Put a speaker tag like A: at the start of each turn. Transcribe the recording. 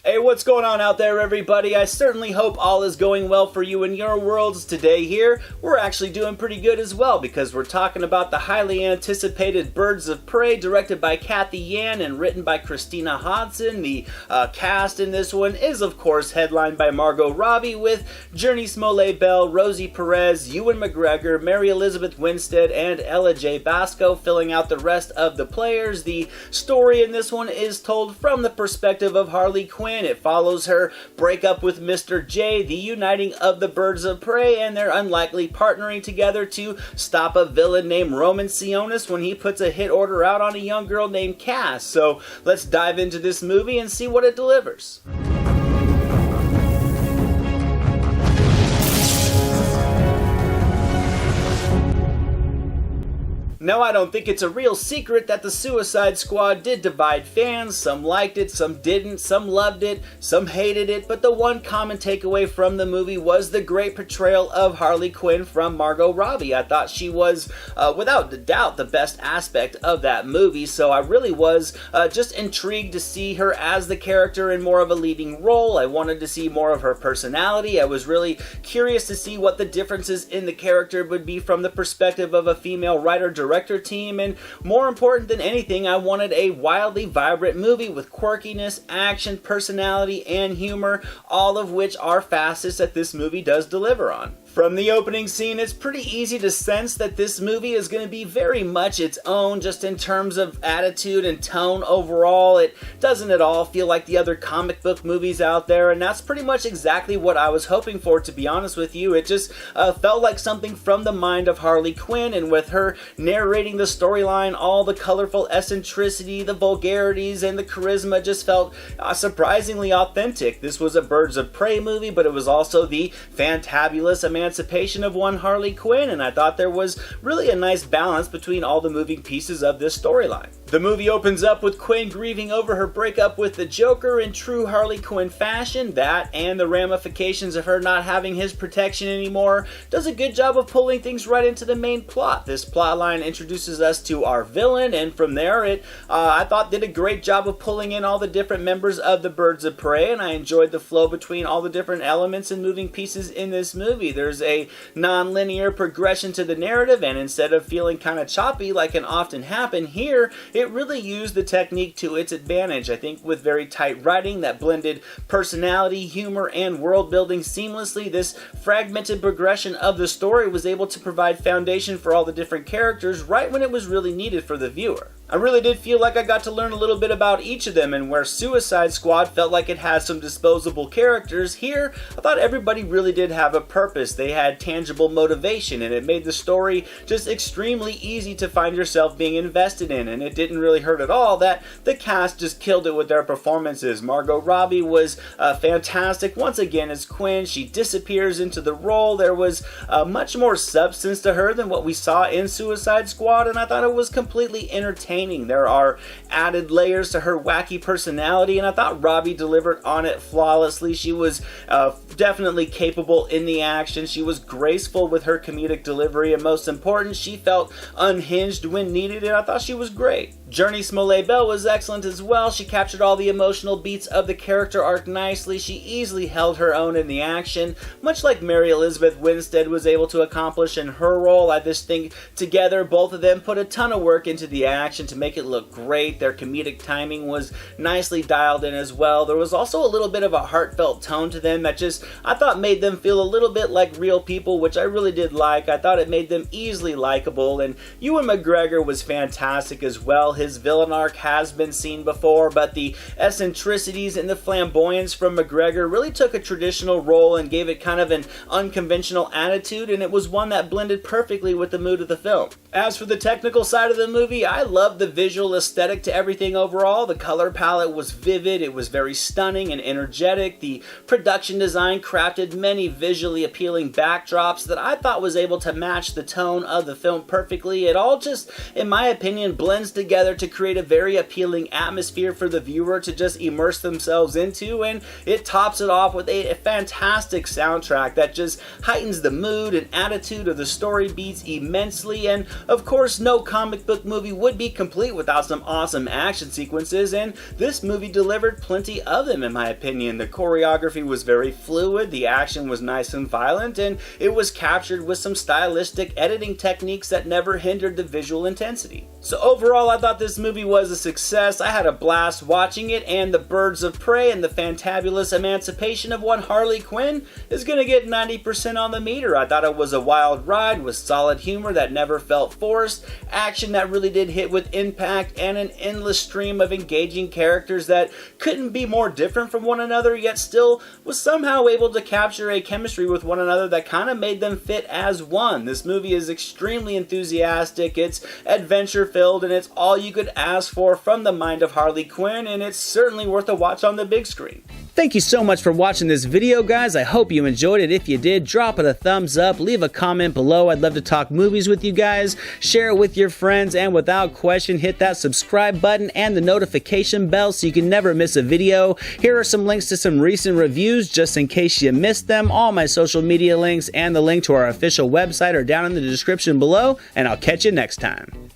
A: Hey, what's going on out there, everybody? I certainly hope all is going well for you in your worlds today. Here, we're actually doing pretty good as well because we're talking about the highly anticipated Birds of Prey, directed by Kathy Yan and written by Christina Hodson. The cast in this one is, of course, headlined by Margot Robbie with Jurnee Smollett-Bell, Rosie Perez, Ewan McGregor, Mary Elizabeth Winstead, and Ella J. Basco filling out the rest of the players. The story in this one is told from the perspective of Harley Quinn. It follows her breakup with Mr. J, the uniting of the Birds of Prey, and their unlikely partnering together to stop a villain named Roman Sionis when he puts a hit order out on a young girl named Cass. So let's dive into this movie and see what it delivers. Now, I don't think it's a real secret that the Suicide Squad did divide fans. Some liked it, some didn't, some loved it, some hated it, but the one common takeaway from the movie was the great portrayal of Harley Quinn from Margot Robbie. I thought she was, without a doubt, the best aspect of that movie, so I really was just intrigued to see her as the character in more of a leading role. I wanted to see more of her personality. I was really curious to see what the differences in the character would be from the perspective of a female writer-director team, and more important than anything, I wanted a wildly vibrant movie with quirkiness, action, personality, and humor, all of which are facets that this movie does deliver on. From the opening scene, it's pretty easy to sense that this movie is going to be very much its own, just in terms of attitude and tone overall. It doesn't at all feel like the other comic book movies out there, and that's pretty much exactly what I was hoping for, to be honest with you. It just felt like something from the mind of Harley Quinn, and with her narrating the storyline, all the colorful eccentricity, the vulgarities, and the charisma just felt surprisingly authentic. This was a Birds of Prey movie, but it was also the fantabulous emancipation of one Harley Quinn, and I thought there was really a nice balance between all the moving pieces of this storyline. The movie opens up with Quinn grieving over her breakup with the Joker in true Harley Quinn fashion. That, and the ramifications of her not having his protection anymore, does a good job of pulling things right into the main plot. This plotline introduces us to our villain, and from there it, I thought, did a great job of pulling in all the different members of the Birds of Prey, and I enjoyed the flow between all the different elements and moving pieces in this movie. There's a non-linear progression to the narrative, and instead of feeling kind of choppy like can often happen here, it really used the technique to its advantage. I think with very tight writing that blended personality, humor, and world building seamlessly, this fragmented progression of the story was able to provide foundation for all the different characters right when it was really needed for the viewer. I really did feel like I got to learn a little bit about each of them, and where Suicide Squad felt like it had some disposable characters, here I thought everybody really did have a purpose. They had tangible motivation, and it made the story just extremely easy to find yourself being invested in, and it didn't really hurt at all that the cast just killed it with their performances. Margot Robbie was fantastic once again as Quinn. She disappears into the role. There was much more substance to her than what we saw in Suicide Squad, and I thought it was completely entertaining. There are added layers to her wacky personality, and I thought Robbie delivered on it flawlessly. She was definitely capable in the action. She was graceful with her comedic delivery, and most important, she felt unhinged when needed, and I thought she was great. Jurnee Smollett-Bell was excellent as well. She captured all the emotional beats of the character arc nicely. She easily held her own in the action, much like Mary Elizabeth Winstead was able to accomplish in her role. I just think together, both of them put a ton of work into the action to make it look great. Their comedic timing was nicely dialed in as well. There was also a little bit of a heartfelt tone to them that just, I thought, made them feel a little bit like real people, which I really did like. I thought it made them easily likable, and Ewan McGregor was fantastic as well. His villain arc has been seen before, but the eccentricities and the flamboyance from McGregor really took a traditional role and gave it kind of an unconventional attitude, and it was one that blended perfectly with the mood of the film. As for the technical side of the movie, I loved the visual aesthetic to everything overall. The color palette was vivid, it was very stunning and energetic. The production design crafted many visually appealing backdrops that I thought was able to match the tone of the film perfectly. It all just, in my opinion, blends together together to create a very appealing atmosphere for the viewer to just immerse themselves into, and it tops it off with a fantastic soundtrack that just heightens the mood and attitude of the story beats immensely. And of course, no comic book movie would be complete without some awesome action sequences, and this movie delivered plenty of them in my opinion. The choreography was very fluid, the action was nice and violent, and it was captured with some stylistic editing techniques that never hindered the visual intensity. So overall, I thought this movie was a success. I had a blast watching it, and The Birds of Prey and the fantabulous emancipation of one Harley Quinn is gonna get 90% on the meter. I thought it was a wild ride with solid humor that never felt forced, action that really did hit with impact, and an endless stream of engaging characters that couldn't be more different from one another, yet still was somehow able to capture a chemistry with one another that kind of made them fit as one. This movie is extremely enthusiastic, it's adventure filled, and it's all you could ask for from the mind of Harley Quinn, and it's certainly worth a watch on the big screen. Thank you so much for watching this video, guys. I hope you enjoyed it. If you did, drop it a thumbs up, leave a comment below. I'd love to talk movies with you guys, share it with your friends, and without question, hit that subscribe button and the notification bell so you can never miss a video. Here are some links to some recent reviews just in case you missed them. All my social media links and the link to our official website are down in the description below, and I'll catch you next time.